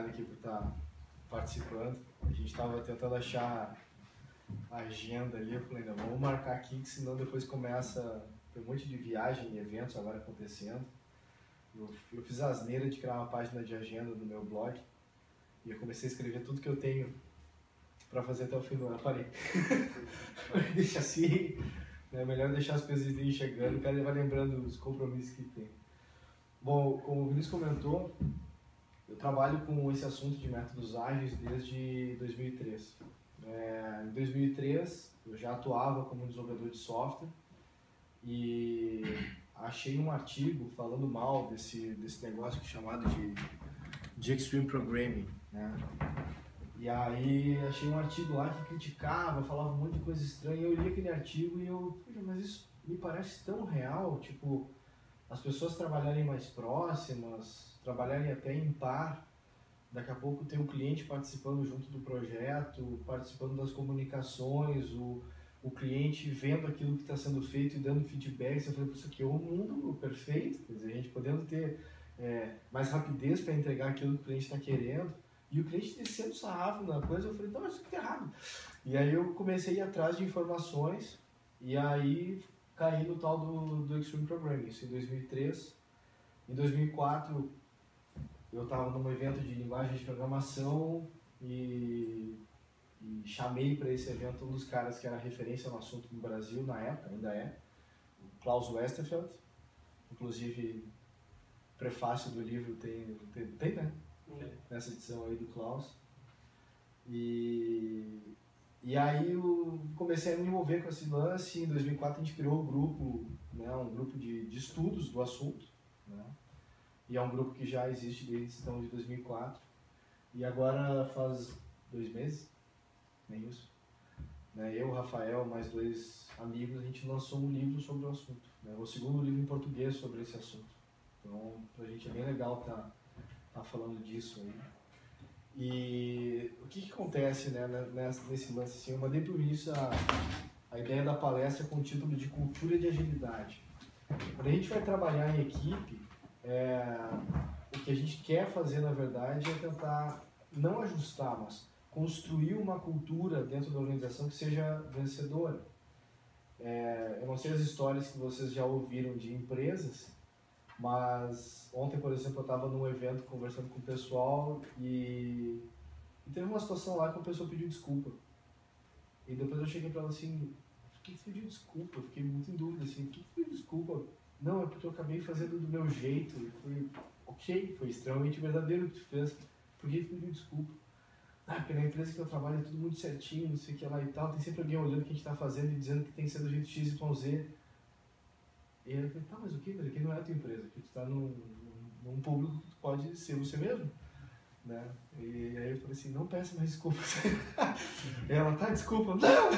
obrigado aqui por estar participando. A gente estava tentando achar a agenda ali, eu falei, não, vamos marcar aqui, que senão depois começa, tem um monte de viagem e eventos agora acontecendo. Eu fiz a asneira de criar uma página de agenda no meu blog e eu comecei a escrever tudo que eu tenho para fazer até o fim do ano. Parei. Deixa assim, é melhor deixar as coisas irem chegando, o cara vai lembrando os compromissos que tem. Bom, como o Vinícius comentou, eu trabalho com esse assunto de métodos ágeis desde 2003. Em 2003 eu já atuava como desenvolvedor de software e achei um artigo falando mal desse negócio chamado de Extreme Programming, né? E aí achei um artigo lá que criticava, falava um monte de coisa estranha, e eu li aquele artigo e eu, mas isso me parece tão real, tipo, as pessoas trabalharem mais próximas, trabalharem até em par, daqui a pouco tem um cliente participando junto do projeto, participando das comunicações, o cliente vendo aquilo que está sendo feito e dando feedback. Eu falei, isso aqui é um mundo perfeito, quer dizer, a gente podendo ter mais rapidez para entregar aquilo que o cliente está querendo, e o cliente descendo sarrafo na coisa. Eu falei, não, isso aqui está errado. E aí eu comecei a ir atrás de informações, e aí caí no tal do Extreme Programming, isso em 2003. Em 2004, eu estava num evento de linguagem de programação e chamei para esse evento um dos caras que era referência no assunto no Brasil na época, ainda é, o Klaus Westerfeld. Inclusive, prefácio do livro tem, né? Nessa edição aí do Klaus. E aí eu comecei a me envolver com esse lance. Em 2004 a gente criou um grupo, né, um grupo de estudos do assunto, né? E é um grupo que já existe desde então de 2004. E agora faz 2 meses, nem isso, né? Eu, Rafael, mais 2 amigos, a gente lançou um livro sobre o assunto, né? O segundo livro em português sobre esse assunto. Então, pra gente é bem legal tá falando disso aí. E o que acontece, né, nesse lance assim? Eu mandei pro Vinícius a ideia da palestra com o título de Cultura de Agilidade. Quando a gente vai trabalhar em equipe, o que a gente quer fazer, na verdade, é tentar não ajustar, mas construir uma cultura dentro da organização que seja vencedora. Eu não sei as histórias que vocês já ouviram de empresas, mas ontem, por exemplo, eu estava num evento conversando com o pessoal e teve uma situação lá que uma pessoa pediu desculpa. E depois eu cheguei para ela assim, por que você pediu desculpa? Eu fiquei muito em dúvida, assim, por que você pediu desculpa? Não, é porque eu acabei fazendo do meu jeito. Foi ok, foi extremamente verdadeiro o que tu fez. Por que tu pediu desculpa? Porque na empresa que eu trabalho é tudo muito certinho, não sei o que lá e tal. Tem sempre alguém olhando o que a gente está fazendo e dizendo que tem que ser do jeito X, Y, Z. E eu falei, tá, mas o que? Aqui não é a tua empresa, aqui tu está num público que tu pode ser você mesmo, né? E aí eu falei assim, não peça mais desculpas. Ela, tá, desculpa. Não!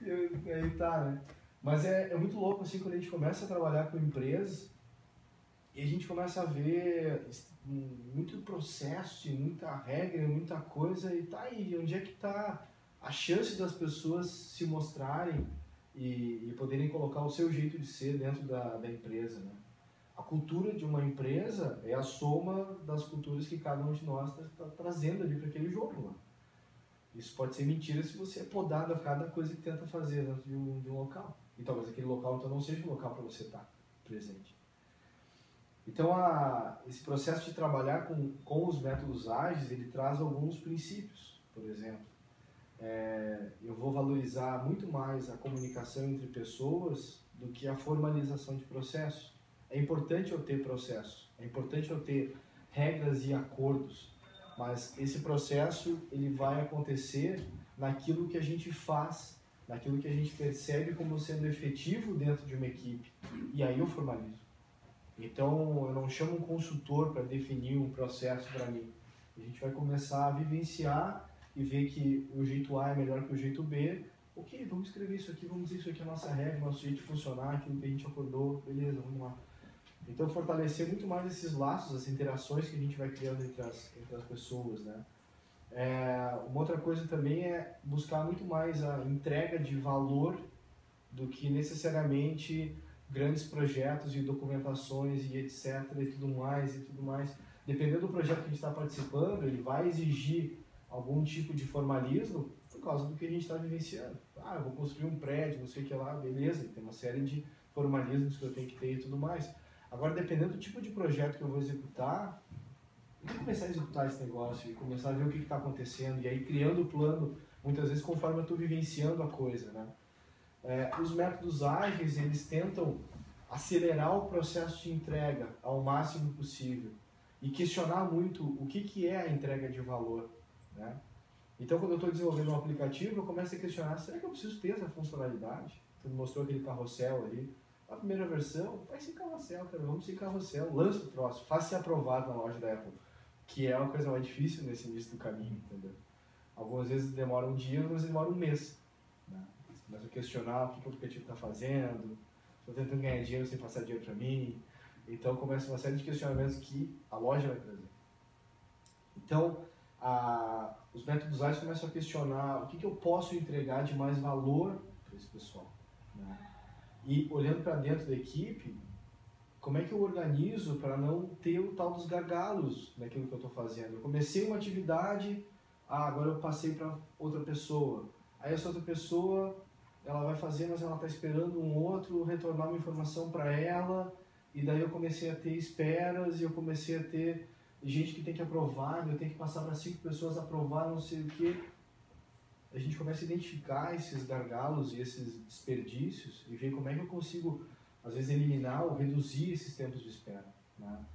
E aí tá, né? Mas é muito louco assim quando a gente começa a trabalhar com empresas e a gente começa a ver muito processo, muita regra, muita coisa, e tá aí, onde é que tá a chance das pessoas se mostrarem e poderem colocar o seu jeito de ser dentro da empresa, né? A cultura de uma empresa é a soma das culturas que cada um de nós está trazendo ali para aquele jogo, né? Isso pode ser mentira se você é podado a cada coisa que tenta fazer dentro de um local. E talvez aquele local então não seja o local para você estar presente. Então, esse processo de trabalhar com os métodos ágeis, ele traz alguns princípios. Por exemplo, eu vou valorizar muito mais a comunicação entre pessoas do que a formalização de processos. É importante eu ter processos, é importante eu ter regras e acordos, mas esse processo ele vai acontecer naquilo que a gente faz, naquilo que a gente percebe como sendo efetivo dentro de uma equipe, e aí eu formalizo. Então, eu não chamo um consultor para definir um processo para mim. A gente vai começar a vivenciar e ver que o jeito A é melhor que o jeito B. Ok, vamos escrever isso aqui, vamos dizer isso aqui é a nossa regra, nosso jeito de funcionar, aquilo que a gente acordou, beleza, vamos lá. Então, fortalecer muito mais esses laços, as interações que a gente vai criando entre as pessoas, né? Uma outra coisa também é buscar muito mais a entrega de valor do que necessariamente grandes projetos e documentações e etc. e tudo mais. dependendo do projeto que a gente está participando, ele vai exigir algum tipo de formalismo por causa do que a gente está vivenciando. Ah, eu vou construir um prédio, não sei o que lá, beleza, tem uma série de formalismos que eu tenho que ter e tudo mais. Agora, dependendo do tipo de projeto que eu vou executar, eu tenho que começar a executar esse negócio e começar a ver o que está acontecendo, e aí criando o plano, muitas vezes conforme eu estou vivenciando a coisa, né? Os métodos ágeis, eles tentam acelerar o processo de entrega ao máximo possível e questionar muito o que é a entrega de valor, né? Então, quando eu estou desenvolvendo um aplicativo, eu começo a questionar, será que eu preciso ter essa funcionalidade? Tu mostrou aquele carrossel ali. A primeira versão, vai sem carrossel, cara, vamos sem carrossel, lança o troço, faça ser aprovado na loja da Apple, que é uma coisa mais difícil nesse início do caminho, entendeu? Algumas vezes demora um dia, outras vezes demora um mês, né? Você começa a questionar o que o aplicativo está fazendo, estou tentando ganhar dinheiro sem passar dinheiro para mim, então começa uma série de questionamentos que a loja vai trazer. Então, os métodos ágeis começam a questionar o que eu posso entregar de mais valor para esse pessoal, né? E olhando para dentro da equipe, como é que eu organizo para não ter o tal dos gargalos naquilo que eu estou fazendo? Eu comecei uma atividade, agora eu passei para outra pessoa. Aí essa outra pessoa, ela vai fazer, mas ela está esperando um outro retornar uma informação para ela, e daí eu comecei a ter esperas, e eu comecei a ter gente que tem que aprovar, eu tenho que passar para 5 pessoas aprovar, não sei o quê. A gente começa a identificar esses gargalos e esses desperdícios e ver como é que eu consigo, às vezes, eliminar ou reduzir esses tempos de espera, né?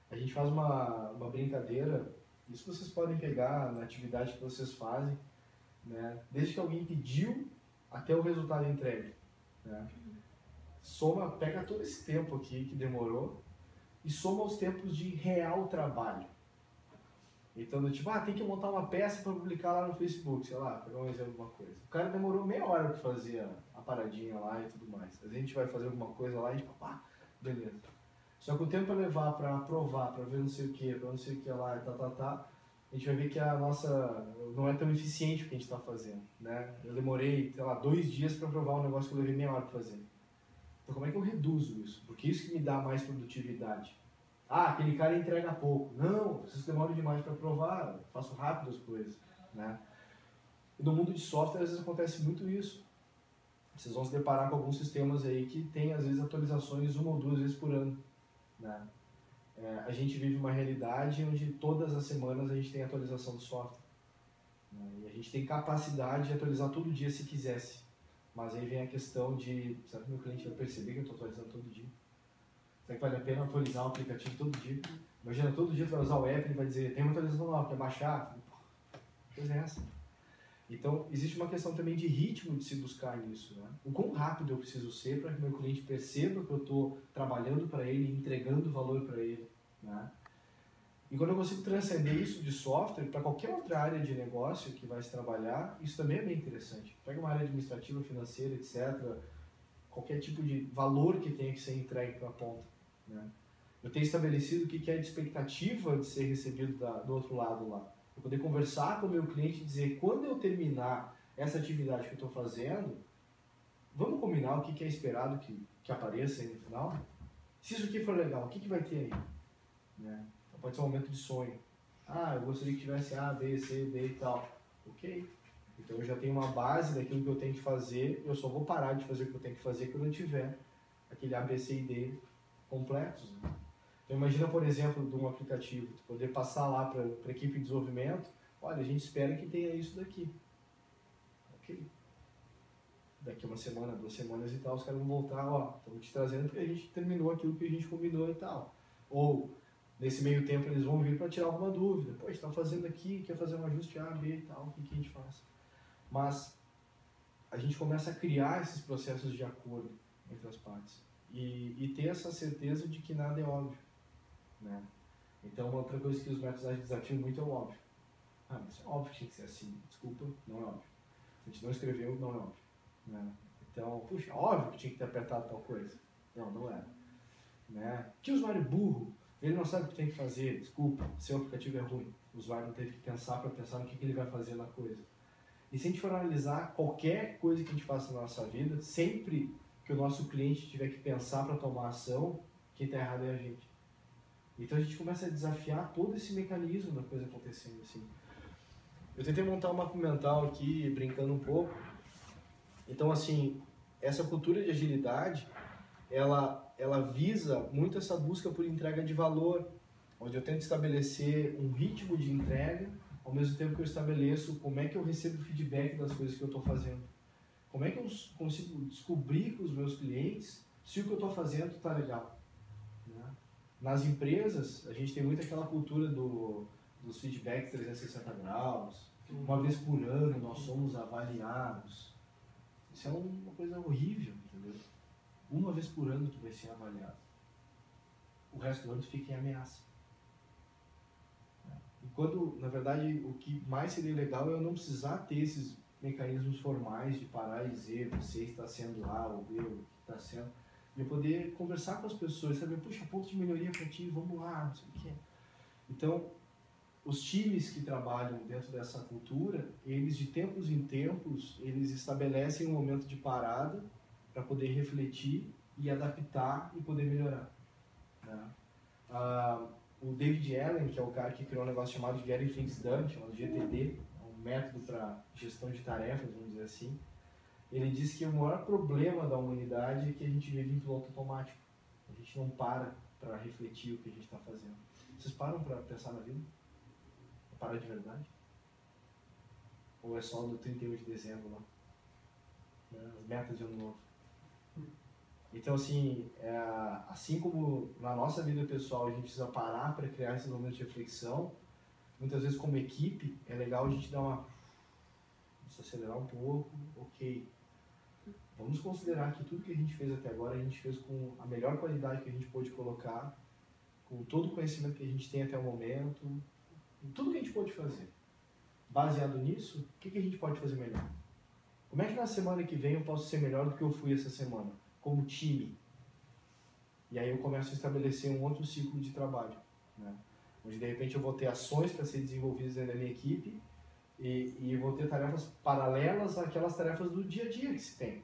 A gente faz uma brincadeira, isso vocês podem pegar na atividade que vocês fazem, né? Desde que alguém pediu até o resultado entregue, né? Soma, pega todo esse tempo aqui que demorou e soma os tempos de real trabalho. Então, do tipo, tem que montar uma peça para publicar lá no Facebook, sei lá, pegar um exemplo de uma coisa. O cara demorou meia hora para fazer a paradinha lá e tudo mais. A gente vai fazer alguma coisa lá e tipo, beleza. Só que o tempo para levar, para aprovar, para ver não sei o que, para não sei o que lá e a gente vai ver que a nossa não é tão eficiente o que a gente está fazendo, né? Eu demorei, sei lá, 2 dias para aprovar um negócio que eu levei meia hora para fazer. Então, como é que eu reduzo isso? Porque isso que me dá mais produtividade. Aquele cara entrega pouco. Não, vocês demoram demais para provar, eu faço rápido as coisas, né? E no mundo de software, às vezes acontece muito isso. Vocês vão se deparar com alguns sistemas aí que tem, às vezes, atualizações 1 ou 2 vezes por ano, né? A gente vive uma realidade onde todas as semanas a gente tem atualização do software, né? E a gente tem capacidade de atualizar todo dia se quisesse. Mas aí vem a questão de, será que meu cliente vai perceber que eu estou atualizando todo dia? Será que vale a pena atualizar o aplicativo todo dia? Imagina, todo dia tu vai usar o app e ele vai dizer, tem uma atualização nova, quer baixar? Que coisa é essa? Então, existe uma questão também de ritmo de se buscar nisso, né? O quão rápido eu preciso ser para que meu cliente perceba que eu estou trabalhando para ele, entregando valor para ele, né? E quando eu consigo transcender isso de software para qualquer outra área de negócio que vai se trabalhar, isso também é bem interessante. Pega uma área administrativa, financeira, etc., qualquer tipo de valor que tenha que ser entregue para a ponta, né? Eu tenho estabelecido o que é de expectativa de ser recebido do outro lado lá. Eu poder conversar com o meu cliente e dizer, quando eu terminar essa atividade que eu estou fazendo, vamos combinar o que é esperado que apareça aí no final? Se isso aqui for legal, o que vai ter aí? Né? Então pode ser um momento de sonho. Eu gostaria que tivesse A, B, C, D e tal. Ok. Então eu já tenho uma base daquilo que eu tenho que fazer, eu só vou parar de fazer o que eu tenho que fazer quando eu tiver aquele A, B, C e D completos, né? Então imagina, por exemplo, de um aplicativo, tu poder passar lá para a equipe de desenvolvimento, olha, a gente espera que tenha isso daqui. Ok. Daqui uma semana, 2 semanas e tal, os caras vão voltar, estamos te trazendo porque a gente terminou aquilo que a gente combinou e tal. Ou, nesse meio tempo, eles vão vir para tirar alguma dúvida. Pô, a gente está fazendo aqui, quer fazer um ajuste A, B e tal, o que a gente faz? Mas a gente começa a criar esses processos de acordo entre as partes e ter essa certeza de que nada é óbvio, né? Então, uma outra coisa que os métodos ágeis desafiam muito é o óbvio. Mas é óbvio que tinha que ser assim. Desculpa, não é óbvio. A gente não escreveu, não é óbvio, né? Então, puxa, óbvio que tinha que ter apertado tal coisa. Não era, né? Que usuário burro, ele não sabe o que tem que fazer. Desculpa, seu aplicativo é ruim. O usuário não teve que pensar para pensar no que ele vai fazer na coisa. E se a gente for analisar qualquer coisa que a gente faça na nossa vida, sempre que o nosso cliente tiver que pensar para tomar ação, quem está errado é a gente. Então a gente começa a desafiar todo esse mecanismo da coisa acontecendo assim. Eu tentei montar um mapa mental aqui, brincando um pouco. Então assim, essa cultura de agilidade, ela visa muito essa busca por entrega de valor, onde eu tento estabelecer um ritmo de entrega, ao mesmo tempo que eu estabeleço como é que eu recebo feedback das coisas que eu estou fazendo. Como é que eu consigo descobrir com os meus clientes se o que eu estou fazendo está legal, né? Nas empresas, a gente tem muito aquela cultura dos feedbacks 360 graus, uma vez por ano nós somos avaliados. Isso é uma coisa horrível, entendeu? Uma vez por ano tu vai ser avaliado. O resto do ano tu fica em ameaça. E quando, na verdade, o que mais seria legal é eu não precisar ter esses mecanismos formais de parar e dizer você está sendo A ou B, ou está sendo... E eu poder conversar com as pessoas, saber, puxa, ponto de melhoria para ti, vamos lá, não sei o quê. Então, os times que trabalham dentro dessa cultura, eles de tempos em tempos, eles estabelecem um momento de parada para poder refletir e adaptar e poder melhorar, né? O David Allen, que é o cara que criou um negócio chamado Getting Things Done, chamado GTD, um método para gestão de tarefas, vamos dizer assim, ele disse que o maior problema da humanidade é que a gente vive em piloto automático. A gente não para refletir o que a gente está fazendo. Vocês param para pensar na vida? Parar de verdade? Ou é só no 31 de dezembro lá? Né? As metas de ano novo. Então, assim, assim como na nossa vida pessoal a gente precisa parar para criar esses momentos de reflexão, muitas vezes como equipe é legal a gente dar se acelerar um pouco, ok. Vamos considerar que tudo que a gente fez até agora, a gente fez com a melhor qualidade que a gente pôde colocar, com todo o conhecimento que a gente tem até o momento, tudo que a gente pôde fazer. Baseado nisso, o que a gente pode fazer melhor? Como é que na semana que vem eu posso ser melhor do que eu fui essa semana? Como time. E aí eu começo a estabelecer um outro ciclo de trabalho, né? Onde de repente eu vou ter ações para ser desenvolvidas dentro da minha equipe e vou ter tarefas paralelas àquelas tarefas do dia a dia que se tem.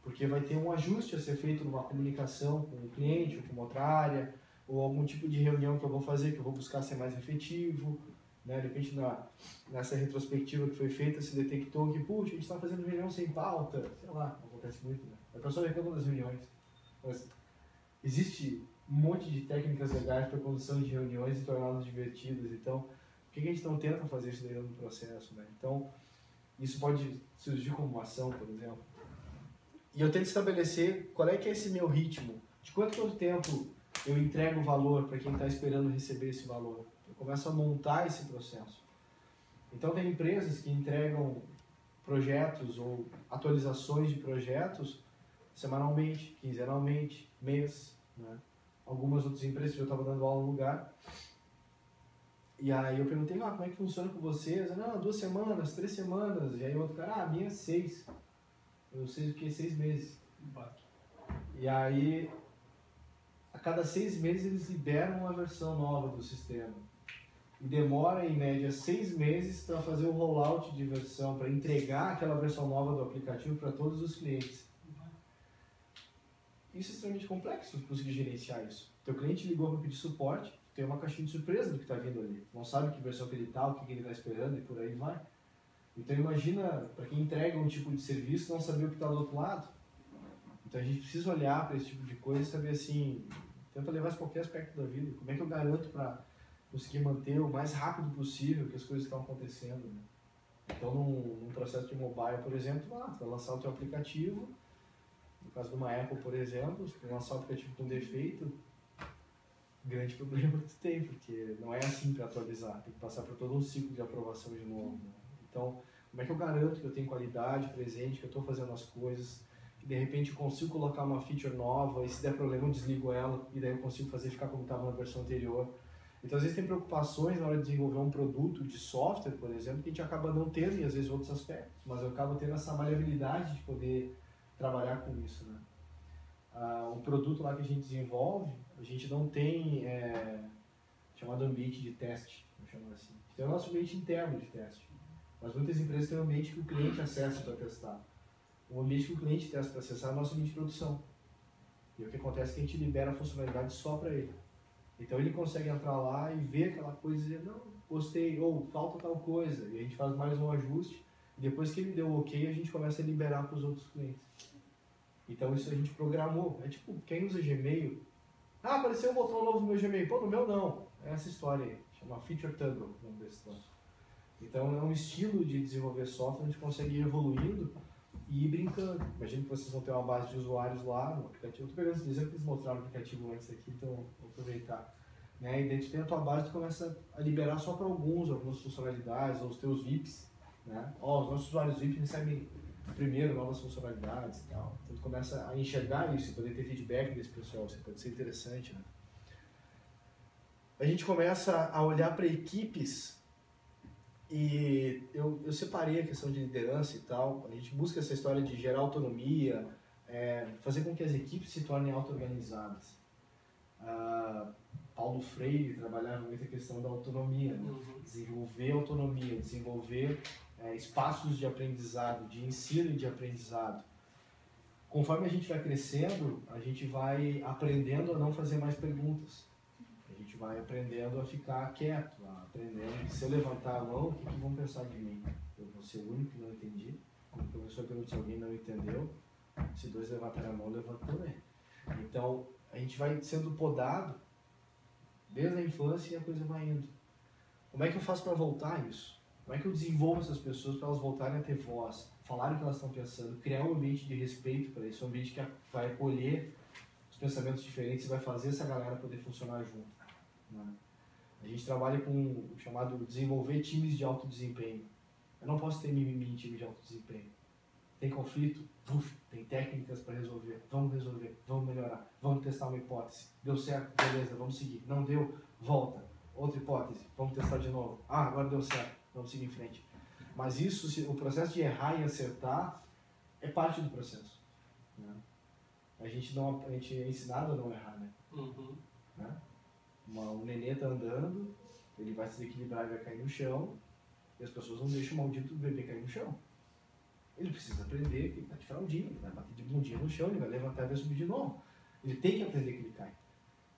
Porque vai ter um ajuste a ser feito numa comunicação com o cliente ou com outra área, ou algum tipo de reunião que eu vou fazer, que eu vou buscar ser mais efetivo, né? De repente nessa retrospectiva que foi feita se detectou que, puxa, a gente está fazendo reunião sem pauta, sei lá, acontece muito, né? A pessoa reclama das reuniões. Mas existe um monte de técnicas legais para condução de reuniões e torná-las divertidas. Então, por que a gente não tenta fazer isso daí no processo, né? Então, isso pode surgir como uma ação, por exemplo. E eu tento estabelecer qual é que é esse meu ritmo. De quanto tempo eu entrego valor para quem está esperando receber esse valor. Eu começo a montar esse processo. Então, tem empresas que entregam projetos ou atualizações de projetos semanalmente, quinzenalmente, mês, né? Algumas outras empresas que eu estava dando aula no lugar. E aí eu perguntei, como é que funciona com vocês? Não, 2 semanas, 3 semanas. E aí o outro cara, a minha é 6. Eu sei o que é 6 meses. E aí, a cada 6 meses eles liberam uma versão nova do sistema. E demora em média 6 meses para fazer o rollout de versão, para entregar aquela versão nova do aplicativo para todos os clientes. Isso é extremamente complexo de conseguir gerenciar isso. Teu cliente ligou para pedir suporte, tem uma caixinha de surpresa do que está vindo ali. Não sabe que versão que ele está, o que ele está esperando e por aí vai. Então imagina, para quem entrega um tipo de serviço, não saber o que está do outro lado. Então a gente precisa olhar para esse tipo de coisa e saber assim, tenta levar isso para qualquer aspecto da vida. Como é que eu garanto para conseguir manter o mais rápido possível que as coisas estão acontecendo, né? Então num processo de mobile, por exemplo, tu vai lançar o teu aplicativo. No caso de uma Apple, por exemplo, se tu lançar o aplicativo com defeito, grande problema que tu tem, porque não é assim para atualizar, tem que passar por todo um ciclo de aprovação de novo, né? Então, como é que eu garanto que eu tenho qualidade presente, que eu estou fazendo as coisas, que de repente eu consigo colocar uma feature nova e se der problema eu desligo ela e daí eu consigo fazer ficar como estava na versão anterior. Então, às vezes tem preocupações na hora de desenvolver um produto de software, por exemplo, que a gente acaba não tendo e às vezes outros aspectos, mas eu acabo tendo essa maleabilidade de poder trabalhar com isso, né? O produto lá que a gente desenvolve, a gente não tem chamado ambiente de teste, vamos chamar assim. Tem o nosso ambiente interno de teste, mas muitas empresas têm um ambiente que o cliente acessa para testar. O ambiente que o cliente testa para acessar é o nosso ambiente de produção. E o que acontece é que a gente libera a funcionalidade só para ele. Então ele consegue entrar lá e ver aquela coisa e dizer, não, gostei, ou falta tal coisa, e a gente faz mais um ajuste, e depois que ele deu o ok, a gente começa a liberar para os outros clientes. Então isso a gente programou. É tipo, quem usa Gmail, apareceu um botão novo no meu Gmail, pô, no meu não. É essa história aí, chama Feature Toggle, nome desse troço. Então é um estilo de desenvolver software, a gente consegue ir evoluindo e ir brincando. Imagina que vocês vão ter uma base de usuários lá no aplicativo. Eu estou pegando esse exemplo que eles mostraram no aplicativo antes aqui, então vou aproveitar. Né? E dentro da tua base, tu começa a liberar só para algumas funcionalidades, ou os teus VIPs. Né? Os nossos usuários VIPs recebem primeiro novas funcionalidades e tal. Então tu começa a enxergar isso, poder ter feedback desse pessoal, isso pode ser interessante. Né? A gente começa a olhar para equipes. E eu separei a questão de liderança e tal, a gente busca essa história de gerar autonomia, fazer com que as equipes se tornem auto-organizadas. Paulo Freire trabalhava muito a questão da autonomia, né? Desenvolver autonomia, desenvolver espaços de aprendizado, de ensino e de aprendizado. Conforme a gente vai crescendo, a gente vai aprendendo a não fazer mais perguntas. A gente vai aprendendo a ficar quieto, aprendendo que se eu levantar a mão, o que vão pensar de mim? Eu vou ser o único que não entendi. Como o professor pergunta se alguém não entendeu, se dois levantarem a mão, levanta também. Então, a gente vai sendo podado desde a infância e a coisa vai indo. Como é que eu faço para voltar isso? Como é que eu desenvolvo essas pessoas para elas voltarem a ter voz, falarem o que elas estão pensando, criar um ambiente de respeito para isso, um ambiente que vai acolher os pensamentos diferentes e vai fazer essa galera poder funcionar junto. Né? A gente trabalha com o chamado desenvolver times de alto desempenho. Eu não posso ter mimimi em time de alto desempenho. Tem conflito? Tem técnicas para resolver, vamos melhorar, vamos testar uma hipótese. Deu certo? Beleza, vamos seguir. Não deu? Volta. Outra hipótese, vamos testar de novo. Agora deu certo, vamos seguir em frente. Mas isso, o processo de errar e acertar é parte do processo. Né? A gente é ensinado a não errar, né? Né? Um nenê está andando, ele vai se desequilibrar e vai cair no chão, e as pessoas não deixam o maldito bebê cair no chão. Ele precisa aprender que ele está de fraldinha, ele vai bater de bundinha no chão, ele vai levantar e vai subir de novo. Ele tem que aprender que ele cai.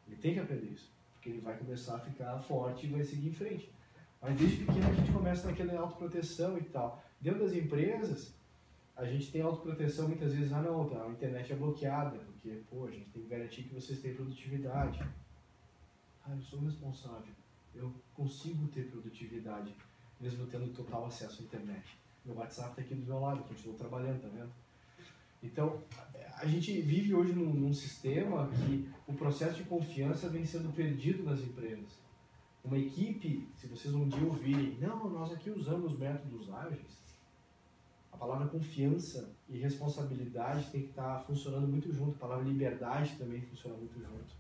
Ele tem que aprender isso, porque ele vai começar a ficar forte e vai seguir em frente. Mas desde pequeno a gente começa naquela autoproteção e tal. Dentro das empresas, a gente tem autoproteção muitas vezes, não, a internet é bloqueada, porque, a gente tem que garantir que vocês têm produtividade. Eu sou responsável, eu consigo ter produtividade, mesmo tendo total acesso à internet. Meu WhatsApp está aqui do meu lado, eu continuo trabalhando, tá vendo? Então, a gente vive hoje num sistema que o processo de confiança vem sendo perdido nas empresas. Uma equipe, se vocês um dia ouvirem, não, nós aqui usamos métodos ágeis, a palavra confiança e responsabilidade tem que estar funcionando muito junto, a palavra liberdade também funciona muito junto.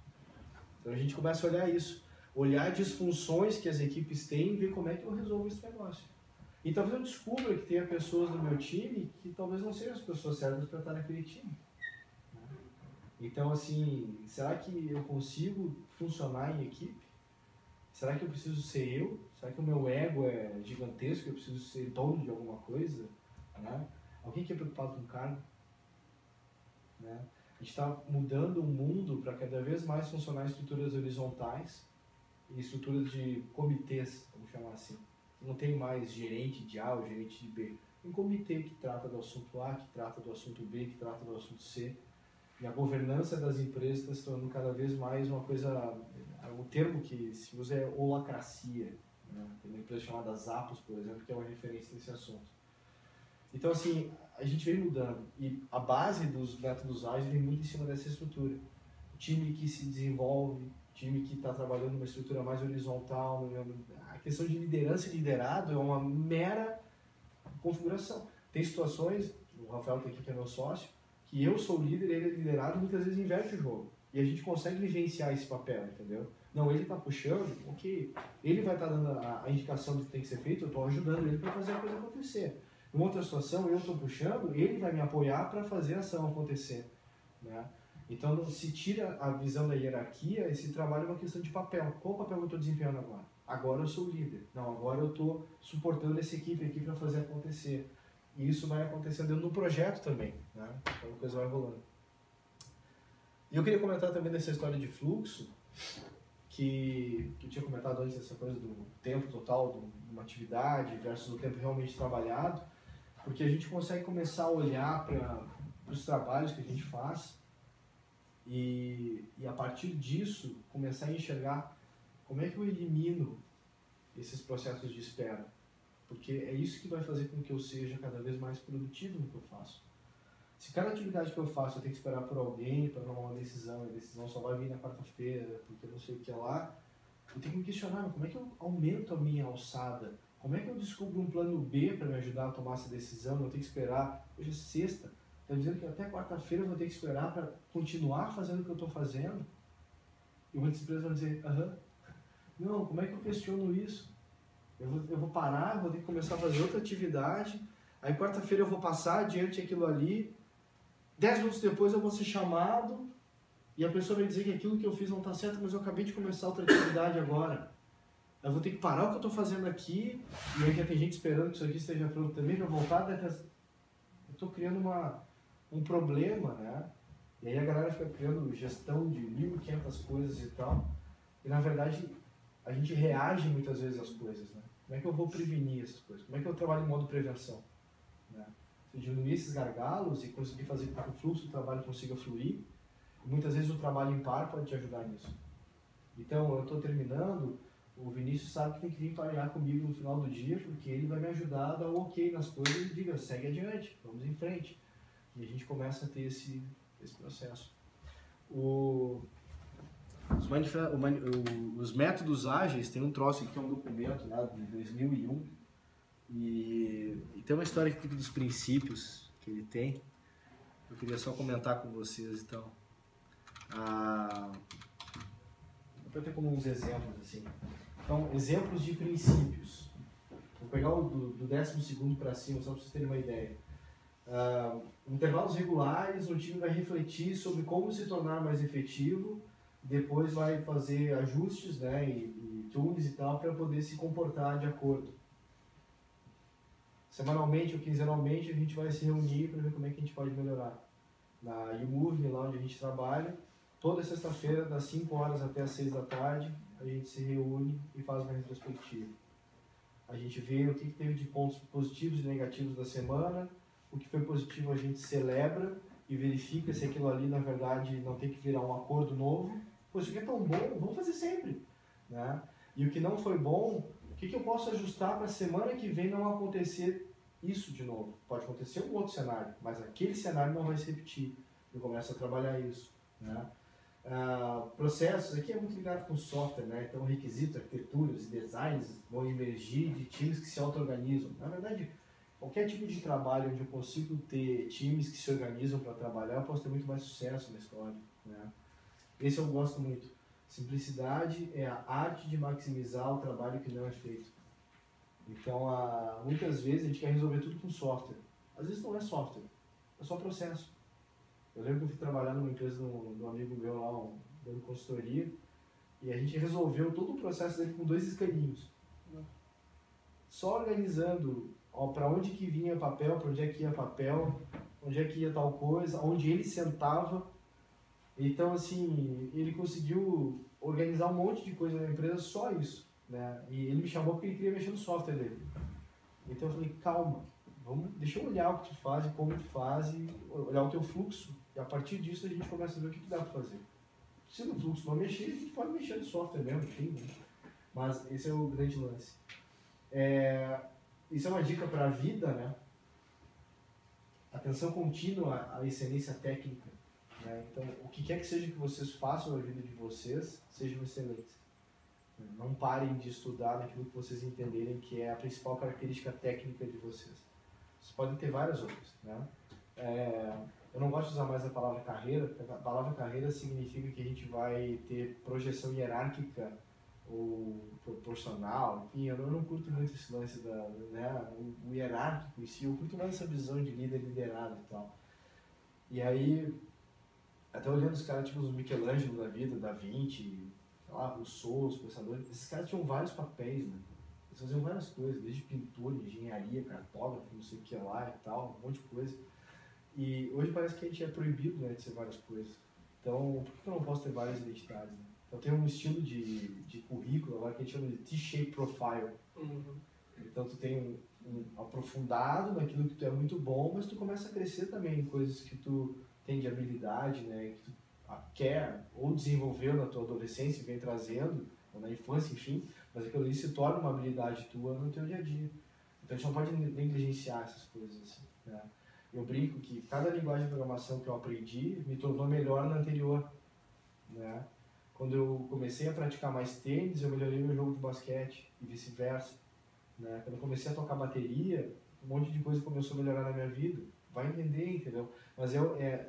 Então a gente começa a olhar isso, olhar disfunções que as equipes têm e ver como é que eu resolvo esse negócio. E talvez eu descubra que tenha pessoas no meu time que talvez não sejam as pessoas certas para estar naquele time. Então, assim, será que eu consigo funcionar em equipe? Será que eu preciso ser eu? Será que o meu ego é gigantesco? Eu preciso ser dono de alguma coisa? Né? Alguém que é preocupado com cargo? Né? A gente está mudando o mundo para cada vez mais funcionar em estruturas horizontais e estruturas de comitês, vamos chamar assim. Não tem mais gerente de A ou gerente de B. Tem um comitê que trata do assunto A, que trata do assunto B, que trata do assunto C. E a governança das empresas está se tornando cada vez mais uma coisa... O termo que se usa é holacracia. Né? Tem uma empresa chamada Zappos, por exemplo, que é uma referência nesse assunto. Então, assim, a gente vem mudando. E a base dos métodos ágeis vem muito em cima dessa estrutura. O time que se desenvolve, time que está trabalhando numa estrutura mais horizontal. A questão de liderança e liderado é uma mera configuração. Tem situações, o Rafael está aqui que é meu sócio, que eu sou o líder, ele é liderado, muitas vezes inverte o jogo. E a gente consegue vivenciar esse papel, entendeu? Não, ele está puxando, ok. Ele vai estar dando a indicação do que tem que ser feito, eu estou ajudando ele para fazer a coisa acontecer. Em outra situação, eu estou puxando, ele vai me apoiar para fazer a ação acontecer. Né? Então, se tira a visão da hierarquia, esse trabalho é uma questão de papel. Qual o papel que eu estou desempenhando agora? Agora eu sou o líder. Não, agora eu estou suportando essa equipe aqui para fazer acontecer. E isso vai acontecendo dentro do projeto também. Né? Então, a coisa vai rolando. E eu queria comentar também dessa história de fluxo, que eu tinha comentado antes, essa coisa do tempo total de uma atividade versus o tempo realmente trabalhado, porque a gente consegue começar a olhar para os trabalhos que a gente faz e a partir disso começar a enxergar como é que eu elimino esses processos de espera, porque é isso que vai fazer com que eu seja cada vez mais produtivo no que eu faço. Se cada atividade que eu faço eu tenho que esperar por alguém para tomar uma decisão, e a decisão só vai vir na quarta-feira, porque eu não sei o que é lá, eu tenho que me questionar, como é que eu aumento a minha alçada? Como é que eu descubro um plano B para me ajudar a tomar essa decisão? Eu tenho que esperar, hoje é sexta, está dizendo que até quarta-feira eu vou ter que esperar para continuar fazendo o que eu estou fazendo? E muitas empresas vão dizer, não, como é que eu questiono isso? Eu vou parar, vou ter que começar a fazer outra atividade, aí quarta-feira eu vou passar adiante aquilo ali, 10 minutos depois eu vou ser chamado e a pessoa vai dizer que aquilo que eu fiz não está certo, mas eu acabei de começar outra atividade agora. Eu vou ter que parar o que eu estou fazendo aqui, e aí já tem gente esperando que isso aqui esteja pronto também para voltar. Eu estou criando um problema, né? E aí a galera fica criando gestão de 1.500 coisas e tal, e na verdade a gente reage muitas vezes às coisas, né? Como é que eu vou prevenir essas coisas? Como é que eu trabalho em modo prevenção? Né? Se diminuir esses gargalos e conseguir fazer com que o fluxo do trabalho consiga fluir, muitas vezes o trabalho em par pode te ajudar nisso. Então, eu estou terminando, o Vinícius sabe que tem que vir parear comigo no final do dia, porque ele vai me ajudar a dar o ok nas coisas e diga, segue adiante, vamos em frente. E a gente começa a ter esse processo. Os métodos ágeis, tem um troço aqui que é um documento lá de 2001, e tem uma história aqui dos princípios que ele tem. Eu queria só comentar com vocês, então. Vou ter como uns exemplos, assim. Então, exemplos de princípios. Vou pegar o do 12º para cima, só para vocês terem uma ideia. Intervalos regulares, o time vai refletir sobre como se tornar mais efetivo, depois vai fazer ajustes, né, e tunes e tal, para poder se comportar de acordo. Semanalmente ou quinzenalmente a gente vai se reunir para ver como é que a gente pode melhorar. Na YouMove, lá onde a gente trabalha, toda sexta-feira, das 5 horas até as 6 da tarde, a gente se reúne e faz uma retrospectiva. A gente vê o que teve de pontos positivos e negativos da semana, o que foi positivo a gente celebra e verifica se aquilo ali, na verdade, não tem que virar um acordo novo. Pô, isso aqui é tão bom, vamos fazer sempre. Né? E o que não foi bom, o que eu posso ajustar para a semana que vem não acontecer isso de novo? Pode acontecer um outro cenário, mas aquele cenário não vai se repetir. Eu começo a trabalhar isso. Né? Processos, aqui é muito ligado com software, né? Então requisitos, arquiteturas e designs vão emergir de times que se auto-organizam. Na verdade, qualquer tipo de trabalho onde eu consigo ter times que se organizam para trabalhar, eu posso ter muito mais sucesso na história. Né? Esse eu gosto muito. Simplicidade é a arte de maximizar o trabalho que não é feito. Então, muitas vezes a gente quer resolver tudo com software. Às vezes não é software, é só processo. Eu lembro que eu fui trabalhar numa empresa de um amigo meu lá, dando consultoria, e a gente resolveu todo o processo dele com 2 iscaninhos. Só organizando para onde que vinha papel, para onde é que ia papel, onde é que ia tal coisa, onde ele sentava. Então, assim, ele conseguiu organizar um monte de coisa na empresa, só isso. Né? E ele me chamou porque ele queria mexer no software dele. Então eu falei, calma, deixa eu olhar o que tu faz e como tu faz, e olhar o teu fluxo, e a partir disso a gente começa a ver o que dá para fazer. Se no fluxo não mexer, a gente pode mexer no software mesmo, enfim, né? Mas esse é o grande lance. Isso é uma dica para a vida, né? Atenção contínua à excelência técnica. Né? Então, o que quer que seja que vocês façam na vida de vocês, sejam excelentes. Não parem de estudar naquilo que vocês entenderem que é a principal característica técnica de vocês. Vocês podem ter várias outras. Né? Eu não gosto de usar mais a palavra carreira, porque a palavra carreira significa que a gente vai ter projeção hierárquica ou proporcional, enfim, eu não curto muito esse lance o hierárquico em si, eu curto mais essa visão de líder liderado e tal. E aí, até olhando os caras tipo os Michelangelo da vida, Da Vinci, sei lá, Rousseau, os pensadores, esses caras tinham vários papéis, né? Eles faziam várias coisas, desde pintura, engenharia, cartógrafo, não sei o que lá e tal, um monte de coisa. E hoje parece que a gente é proibido, né, de ser várias coisas. Então, por que eu não posso ter várias identidades, né? Então tem um estilo de currículo agora que a gente chama de T-shape profile. Então tu tem um aprofundado naquilo que tu é muito bom, mas tu começa a crescer também em coisas que tu tem de habilidade, né, que tu quer ou desenvolveu na tua adolescência e vem trazendo, ou na infância, enfim, mas aquilo ali se torna uma habilidade tua no teu dia a dia. Então a gente não pode negligenciar essas coisas assim, né? Eu brinco que cada linguagem de programação que eu aprendi me tornou melhor na anterior, né? Quando eu comecei a praticar mais tênis, eu melhorei meu jogo de basquete e vice-versa, né? Quando eu comecei a tocar bateria, um monte de coisa começou a melhorar na minha vida. Vai entender, entendeu? Mas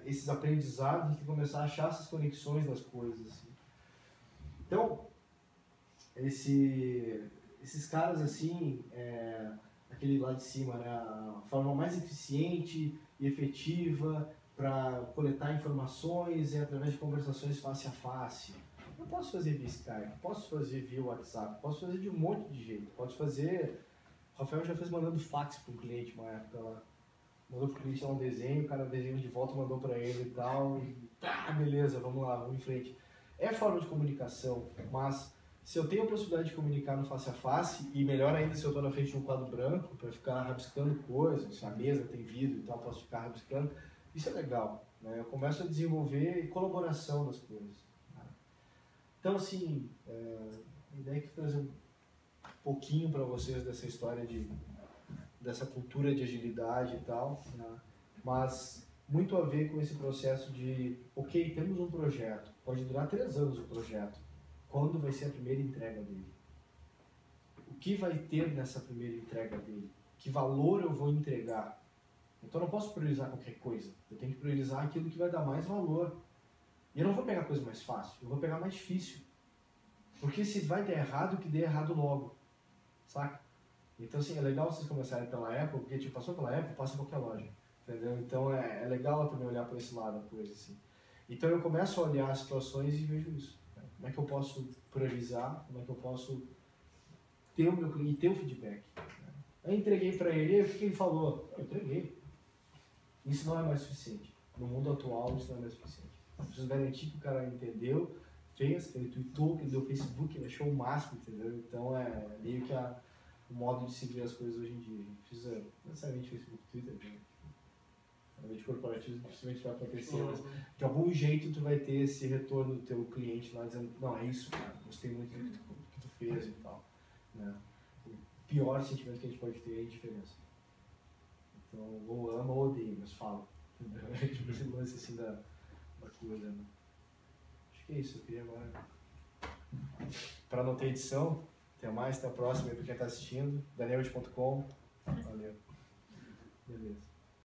esses aprendizados, a gente tem que começar a achar essas conexões das coisas, assim. Então, esses caras, assim, aquele lá de cima, né? A forma mais eficiente e efetiva para coletar informações é através de conversações face a face. Eu posso fazer via Skype, posso fazer via WhatsApp, posso fazer de um monte de jeito. Posso fazer... O Rafael já fez mandando fax para um cliente uma época lá. Mandou pro cliente lá um desenho, o cara desenhou de volta, mandou para ele e tal. E, beleza, vamos lá, vamos em frente. É forma de comunicação, mas se eu tenho a possibilidade de comunicar no face a face, e melhor ainda se eu estou na frente de um quadro branco, para ficar rabiscando coisas, se a mesa tem vidro e tal, posso ficar rabiscando, isso é legal, né? Eu começo a desenvolver colaboração das coisas, né? Então, assim, a ideia é que trazer um pouquinho para vocês dessa história dessa cultura de agilidade e tal, né? Mas muito a ver com esse processo de, ok, temos um projeto, pode durar 3 anos o projeto, quando vai ser a primeira entrega dele? O que vai ter nessa primeira entrega dele? Que valor eu vou entregar? Então eu não posso priorizar qualquer coisa, eu tenho que priorizar aquilo que vai dar mais valor. E eu não vou pegar a coisa mais fácil, eu vou pegar a mais difícil. Porque se vai dar errado, que dê errado logo, saca? Então, assim, é legal vocês começarem pela Apple, porque, tipo, passou pela Apple, passa em qualquer loja, entendeu? Então, é legal também olhar por esse lado da coisa, assim. Então, eu começo a olhar as situações e vejo isso, né? Como é que eu posso priorizar, como é que eu posso ter o meu cliente, ter o feedback, né? Eu entreguei para ele, o que ele falou? Eu entreguei. Isso não é mais suficiente. No mundo atual, isso não é mais suficiente. Preciso garantir que o cara entendeu, fez, que ele tweetou, que ele deu Facebook, ele achou o máximo, entendeu? Então, é meio que o modo de seguir as coisas hoje em dia. A gente precisa, não necessariamente Facebook, Twitter, né? Ambiente corporativo dificilmente vai acontecer, mas de algum jeito tu vai ter esse retorno do teu cliente lá dizendo, não, é isso, cara, gostei muito do que tu fez e tal, né? O pior sentimento que a gente pode ter é a indiferença. Então, ou ama ou odeia, mas fala. É tipo esse lance assim da coisa, né? Acho que é isso, eu queria agora, para não ter edição. Até mais, até a próxima aí pra quem tá assistindo. Danielwood.com. Valeu. Beleza.